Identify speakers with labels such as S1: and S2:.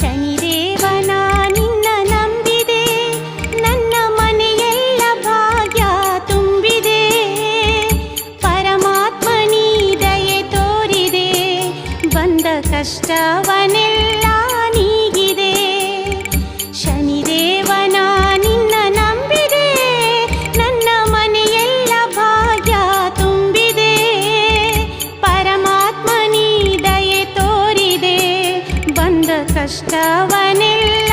S1: ಶನಿದೇವನ ನಿನ್ನ ನಂಬಿದೆ, ನನ್ನ ಮನೆಯೆಲ್ಲ ಭಾಗ್ಯ ತುಂಬಿದೆ. ಪರಮಾತ್ಮ ನೀ ದಯೆ ತೋರಿದೆ, ಬಂದ ಕಷ್ಟವನೆಲ್ಲ ನೀಗಿದೆ. ಶನಿದೇವನ ನಿನ್ನ ನಂಬಿದೆ, ನನ್ನ ಮನೆಯೆಲ್ಲ ಭಾಗ್ಯ ತುಂಬಿದೆ. ಪರಮಾತ್ಮ ನೀ ದಯೆ ತೋರಿದೆ, ಬಂದ ಕಷ್ಟವನೆಲ್ಲ